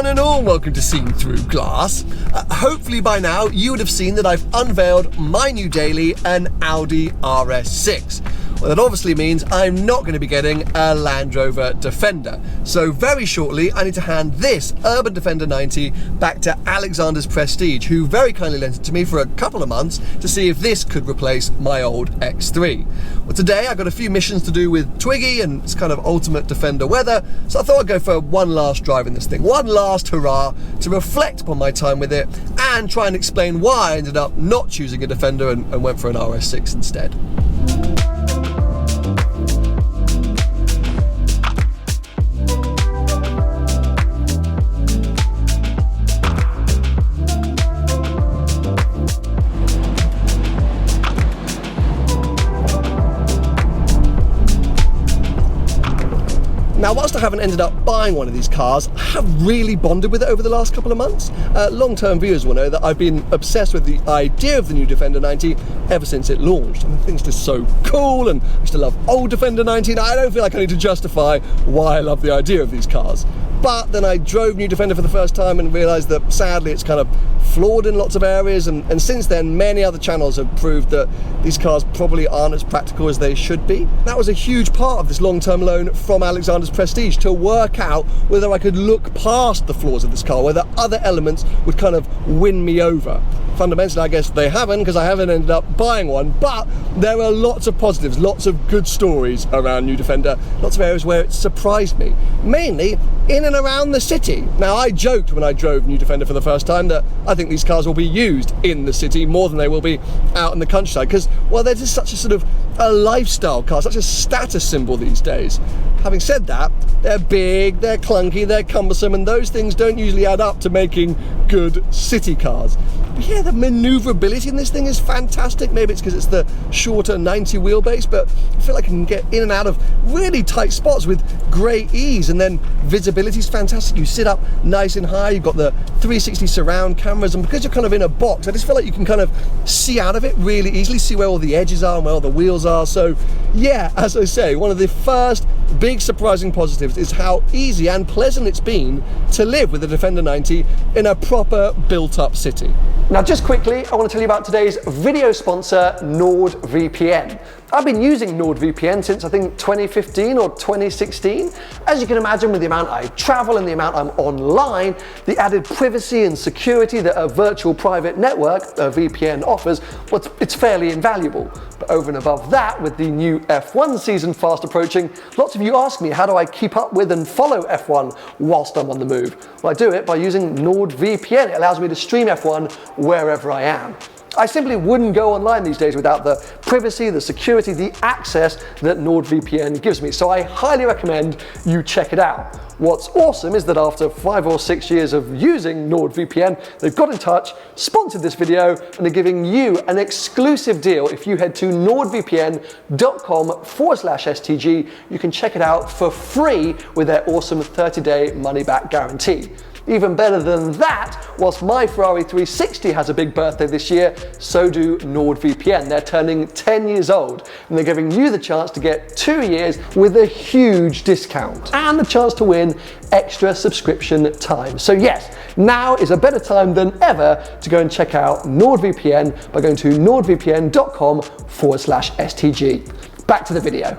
one and all, welcome to Seen Through Glass. Hopefully by now you would have seen that I've unveiled my new daily, an Audi RS6. Well, that obviously means I'm not going to be getting a Land Rover Defender. So very shortly I need to hand this Urban Defender 90 back to Alexander's Prestige, who very kindly lent it to me for a couple of months to see if this could replace my old X3. Well, today I've got a few missions to do with Twiggy and it's kind of ultimate Defender weather, so I thought I'd go for one last drive in this thing, one last hurrah to reflect upon my time with it and try and explain why I ended up not choosing a Defender and went for an RS6 instead. Now, whilst I haven't ended up buying one of these cars, I have really bonded with it over the last couple of months. Long-term viewers will know that I've been obsessed with the idea of the new Defender 90 ever since it launched. I mean, the thing's just so cool, and I used to love old Defender 90, and I don't feel like I need to justify why I love the idea of these cars. But then I drove new Defender for the first time and realised that sadly it's kind of flawed in lots of areas, and since then many other channels have proved that these cars probably aren't as practical as they should be. That was a huge part of this long-term loan from Alexander's Prestige, to work out whether I could look past the flaws of this car, whether other elements would kind of win me over. Fundamentally, I guess they haven't, because I haven't ended up buying one, but there are lots of positives, lots of good stories around new Defender, lots of areas where it surprised me, mainly in and around the city. Now, I joked when I drove new Defender for the first time that I think these cars will be used in the city more than they will be out in the countryside, because, well, they're just such a sort of a lifestyle car, such a status symbol these days. Having said that, they're big, they're clunky, they're cumbersome, and those things don't usually add up to making good city cars. But yeah, the manoeuvrability in this thing is fantastic. Maybe it's because it's the shorter 90 wheelbase, but I feel like I can get in and out of really tight spots with great ease. And then visibility is fantastic. You sit up nice and high, you've got the 360 surround cameras, and because you're kind of in a box, I just feel like you can kind of see out of it really easily, see where all the edges are and where all the wheels are. So yeah, as I say, one of the first big surprising positives is how easy and pleasant it's been to live with the Defender 90 in a proper built-up city. Now, just quickly, I want to tell you about today's video sponsor, NordVPN. I've been using NordVPN since I think 2015 or 2016. As you can imagine, with the amount I travel and the amount I'm online, the added privacy and security that a virtual private network, a VPN, offers, well, it's fairly invaluable. But over and above that, with the new F1 season fast approaching, lots of you ask me, how do I keep up with and follow F1 whilst I'm on the move? Well, I do it by using NordVPN. It allows me to stream F1 wherever I am. I simply wouldn't go online these days without the privacy, the security, the access that NordVPN gives me. So I highly recommend you check it out. What's awesome is that after 5 or 6 years of using NordVPN, they've got in touch, sponsored this video, and they're giving you an exclusive deal. If you head to nordvpn.com/STG, you can check it out for free with their awesome 30-day money-back guarantee. Even better than that, whilst my Ferrari 360 has a big birthday this year, so do NordVPN. They're turning 10 years old, and they're giving you the chance to get 2 years with a huge discount and the chance to win extra subscription time. So yes, now is a better time than ever to go and check out NordVPN by going to nordvpn.com/STG. Back to the video.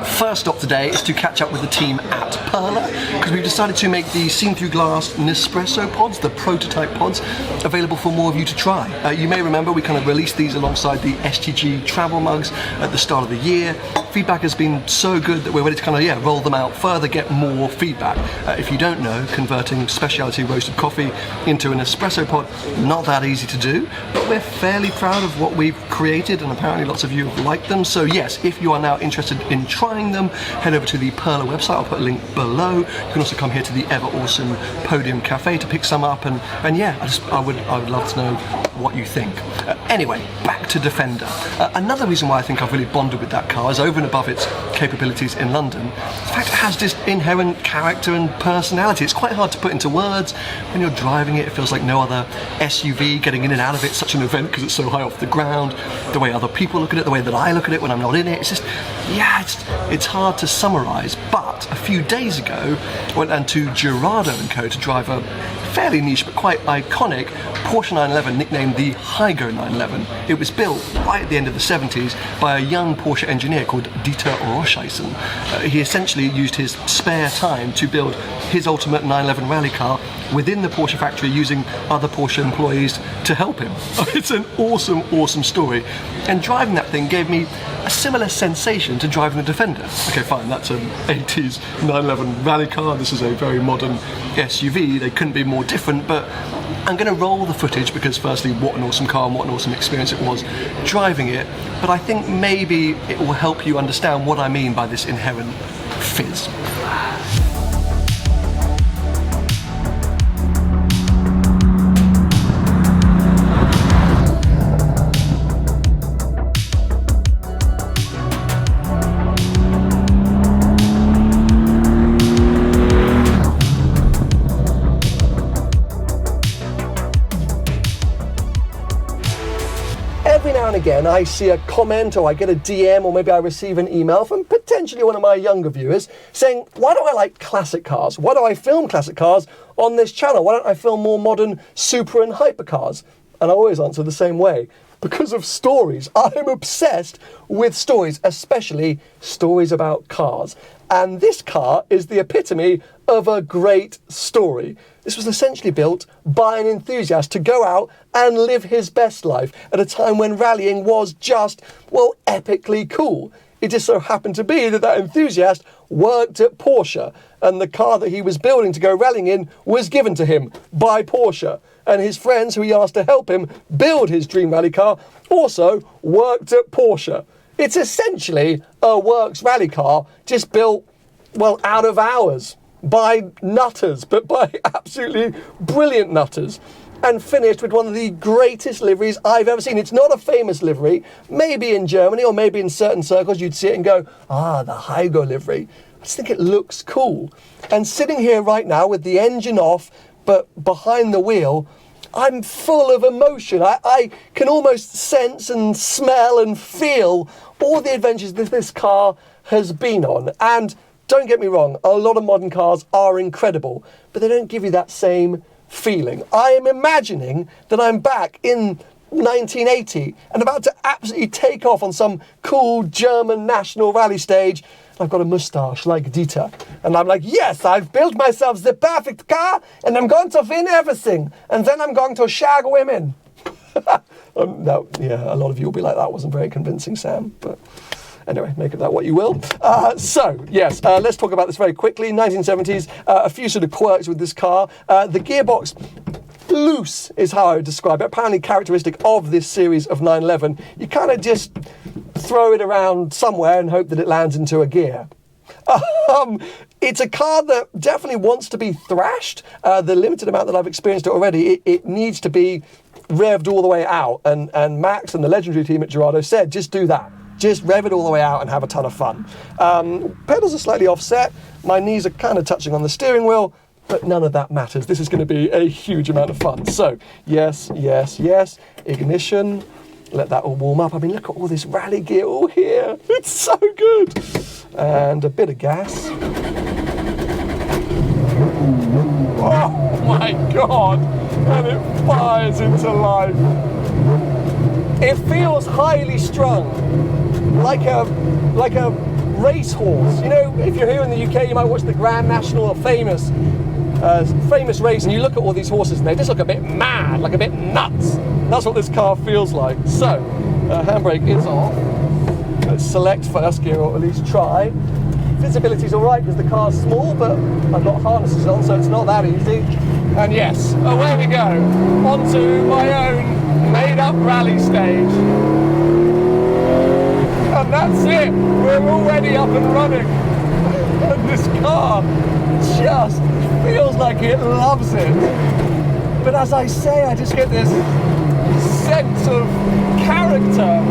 First stop today is to catch up with the team at Perla, because we've decided to make the Seen Through Glass Nespresso pods, the prototype pods, available for more of you to try. You may remember we kind of released these alongside the STG travel mugs at the start of the year. Feedback has been so good that we're ready to kind of roll them out further, get more feedback. If you don't know, converting specialty roasted coffee into an espresso pod, not that easy to do, but we're fairly proud of what we've created, and apparently lots of you have liked them. So yes, if you are now interested in trying them, head over to the Perla website. I'll put a link below. You can also come here to the ever awesome Podium Cafe to pick some up, and yeah, I would love to know what you think. Anyway, back to Defender. Another reason why I think I've really bonded with that car is over and above its capabilities in London. In fact, it has this inherent character and personality. It's quite hard to put into words. When you're driving it, it feels like no other SUV. Getting in and out of it's such an event because it's so high off the ground. The way other people look at it, the way that I look at it when I'm not in it, it's just, yeah, it's hard to summarise. But a few days ago, I went down to Gerardo & Co. to drive a fairly niche but quite iconic Porsche 911 nicknamed the HEIGO 911. It was built right at the end of the 70s by a young Porsche engineer called Dieter Roscheisen. He essentially used his spare time to build his ultimate 911 rally car within the Porsche factory using other Porsche employees to help him. It's an awesome, awesome story. And driving that thing gave me a similar sensation to driving the Defender. Okay, fine, that's an 80s 911 rally car. This is a very modern SUV. They couldn't be more different, but I'm going to roll the footage because firstly, what an awesome car and what an awesome experience it was driving it. But I think maybe it will help you understand what I mean by this inherent fizz. Every now and again I see a comment or I get a DM or maybe I receive an email from potentially one of my younger viewers saying, why do I like classic cars? Why do I film classic cars on this channel? Why don't I film more modern super and hypercars? And I always answer the same way. Because of stories. I'm obsessed with stories, especially stories about cars. And this car is the epitome of a great story. This was essentially built by an enthusiast to go out and live his best life at a time when rallying was just, well, epically cool. It just so happened to be that that enthusiast worked at Porsche, and the car that he was building to go rallying in was given to him by Porsche. And his friends, who he asked to help him build his dream rally car, also worked at Porsche. It's essentially a works rally car, just built, well, out of hours by nutters, but by absolutely brilliant nutters, and finished with one of the greatest liveries I've ever seen. It's not a famous livery. Maybe in Germany or maybe in certain circles you'd see it and go, ah, the HEIGO livery. I just think it looks cool. And sitting here right now with the engine off, but behind the wheel, I'm full of emotion. I can almost sense and smell and feel all the adventures that this car has been on. And don't get me wrong, a lot of modern cars are incredible, but they don't give you that same feeling. I am imagining that I'm back in 1980 and about to absolutely take off on some cool German national rally stage. I've got a moustache like Dieter, and I'm like, yes, I've built myself the perfect car, and I'm going to win everything, and then I'm going to shag women. No, yeah, a lot of you will be like, that wasn't very convincing, Sam, but anyway, make of that what you will. So, yes, let's talk about this very quickly. 1970s, a few sort of quirks with this car. The gearbox, loose is how I would describe it. Apparently characteristic of this series of 911. You kind of just throw it around somewhere and hope that it lands into a gear. It's a car that definitely wants to be thrashed. The limited amount that I've experienced it already, it needs to be revved all the way out. And Max and the legendary team at Gerardo said, just do that. Just rev it all the way out and have a ton of fun. Pedals are slightly offset. My knees are kind of touching on the steering wheel, but none of that matters. This is going to be a huge amount of fun. So, yes, yes, yes. Ignition. Let that all warm up. I mean, look at all this rally gear all here. It's so good. And a bit of gas. Oh my God. And it fires into life. It feels highly strung, like a racehorse. You know, if you're here in the UK, you might watch the Grand National or famous race, and you look at all these horses, and they just look a bit mad, like a bit nuts. That's what this car feels like. So, handbrake is off. Let's select first gear, or at least try. Visibility's all right because the car's small, but I've got harnesses on, so it's not that easy. And yes, away we go, onto my own made-up rally stage. And that's it, we're already up and running. And this car just feels like it loves it. But as I say, I just get this sense of character.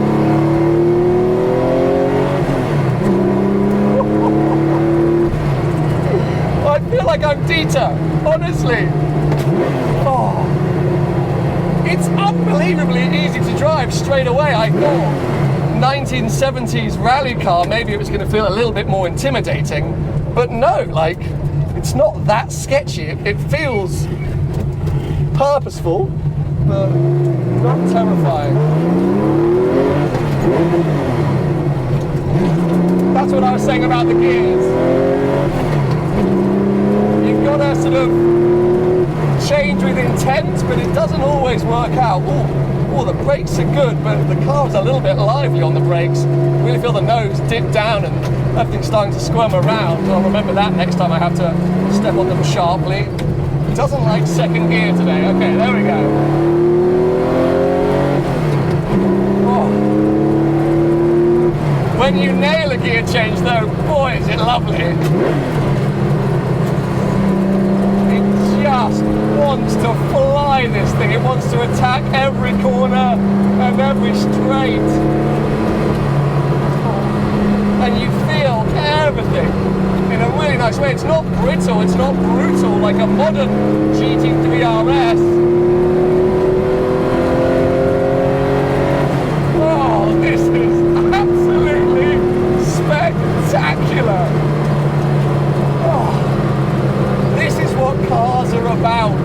feel like I'm Dieter, honestly. Oh. It's unbelievably easy to drive straight away. I thought 1970s rally car, maybe it was going to feel a little bit more intimidating, but no, like, it's not that sketchy. It feels purposeful, but not terrifying. That's what I was saying about the gears. You've got to sort of change with intent, but it doesn't always work out. Oh, the brakes are good, but the car's a little bit lively on the brakes. Really feel the nose dip down and everything's starting to squirm around. I'll remember that next time I have to step on them sharply. It doesn't like second gear today. Okay, there we go. Oh. When you nail a gear change though, boy is it lovely. Just wants to fly, this thing. It wants to attack every corner and every straight. And you feel everything in a really nice way. It's not brittle, it's not brutal like a modern GT3 RS. Oh, this is absolutely spectacular. This is what cars are about.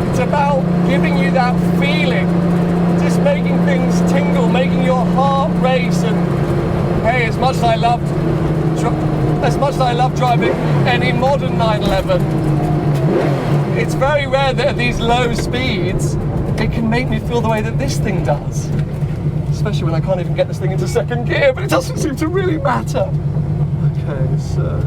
It's about giving you that feeling, just making things tingle, making your heart race. And hey, as much as I love driving any modern 911, it's very rare that at these low speeds it can make me feel the way that this thing does. Especially when I can't even get this thing into second gear, but it doesn't seem to really matter. Okay, so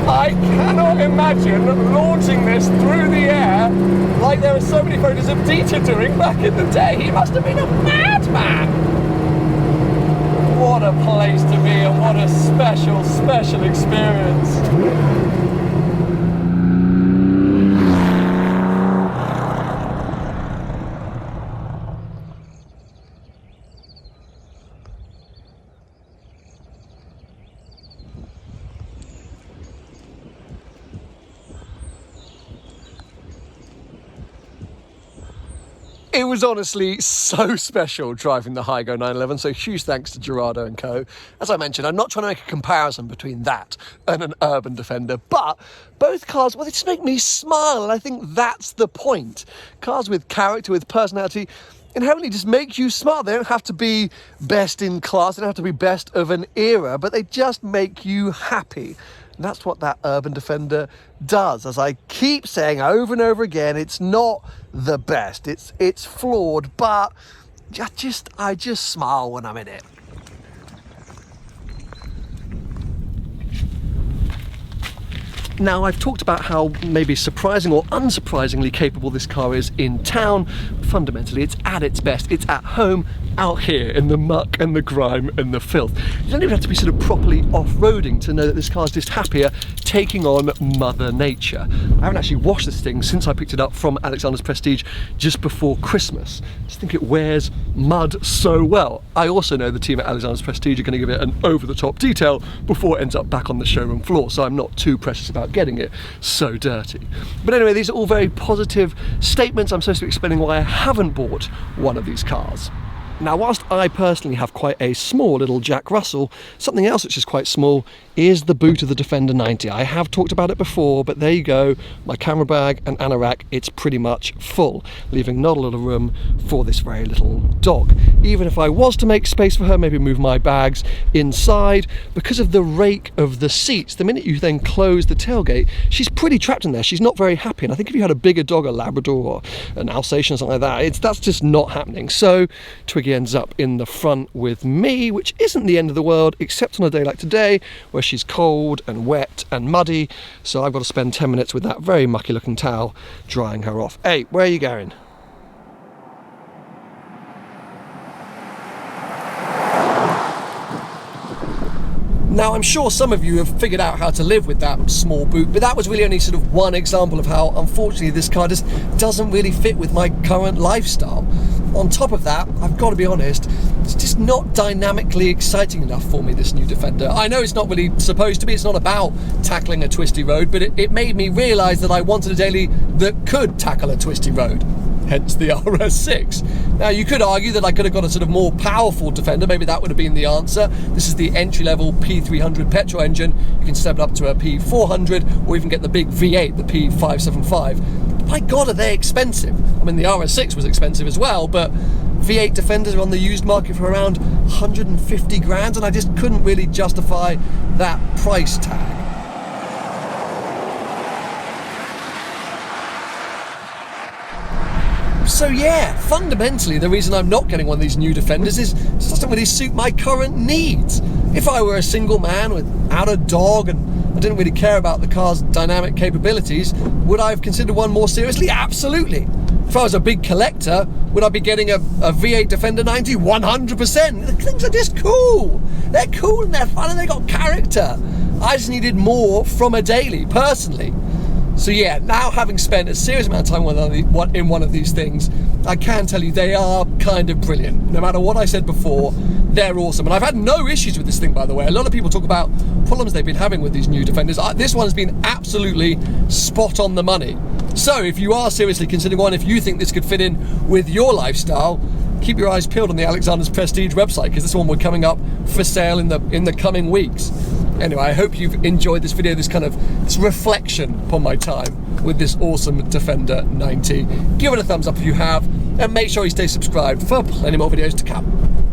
I cannot imagine launching this through the air like there are so many photos of Dieter doing back in the day. He must have been a madman. What a place to be and what a special, special experience. It was honestly so special driving the HEIGO 911, so huge thanks to Gerardo and co. As I mentioned, I'm not trying to make a comparison between that and an Urban Defender, but both cars, well, they just make me smile, and I think that's the point. Cars with character, with personality, inherently just make you smile. They don't have to be best in class, they don't have to be best of an era, but they just make you happy. And that's what that Urban Defender does. As I keep saying over and over again, it's not the best. It's flawed, but I just smile when I'm in it. Now, I've talked about how maybe surprising or unsurprisingly capable this car is in town. Fundamentally, it's at its best. It's at home, out here in the muck and the grime and the filth. You don't even have to be sort of properly off-roading to know that this car's just happier taking on Mother Nature. I haven't actually washed this thing since I picked it up from Alexander's Prestige just before Christmas. I just think it wears mud so well. I also know the team at Alexander's Prestige are going to give it an over-the-top detail before it ends up back on the showroom floor, so I'm not too precious about getting it so dirty. But anyway, these are all very positive statements. I'm supposed to be explaining why I haven't bought one of these cars. Now, whilst I personally have quite a small little Jack Russell, something else which is quite small is the boot of the Defender 90. I have talked about it before, but there you go, my camera bag and anorak, it's pretty much full, leaving not a lot of room for this very little dog. Even if I was to make space for her, maybe move my bags inside, because of the rake of the seats, the minute you then close the tailgate, she's pretty trapped in there. She's not very happy, and I think if you had a bigger dog, a Labrador or an Alsatian or something like that, that's just not happening. So Twiggy ends up in the front with me, which isn't the end of the world, except on a day like today, where she's cold and wet and muddy, so I've got to spend 10 minutes with that very mucky looking towel drying her off. Hey, where are you going? Now, I'm sure some of you have figured out how to live with that small boot, but that was really only sort of one example of how, unfortunately, this car just doesn't really fit with my current lifestyle. On top of that, I've got to be honest, it's just not dynamically exciting enough for me, this new Defender. I know it's not really supposed to be, it's not about tackling a twisty road, but it made me realise that I wanted a daily that could tackle a twisty road, hence the RS6. Now, you could argue that I could have got a sort of more powerful Defender, maybe that would have been the answer. This is the entry-level P300 petrol engine. You can step it up to a P400, or even get the big V8, the P575. My God, are they expensive? I mean, the RS6 was expensive as well, but V8 Defenders are on the used market for around 150 grand, and I just couldn't really justify that price tag. So yeah, fundamentally the reason I'm not getting one of these new Defenders is it doesn't really suit my current needs. If I were a single man without a dog and I didn't really care about the car's dynamic capabilities, would I have considered one more seriously? Absolutely. If I was a big collector, would I be getting a V8 Defender 90? 100%. The things are just cool. They're cool and they're fun and they got character. I just needed more from a daily, personally. So yeah, now having spent a serious amount of time in one of these things, I can tell you they are kind of brilliant. No matter what I said before, they're awesome. And I've had no issues with this thing, by the way. A lot of people talk about problems they've been having with these new Defenders. This one's been absolutely spot on the money. So if you are seriously considering one, if you think this could fit in with your lifestyle, keep your eyes peeled on the Alexander's Prestige website, because this one will be coming up for sale in the coming weeks. Anyway, I hope you've enjoyed this video, this reflection upon my time with this awesome Defender 90. Give it a thumbs up if you have, and make sure you stay subscribed for plenty more videos to come.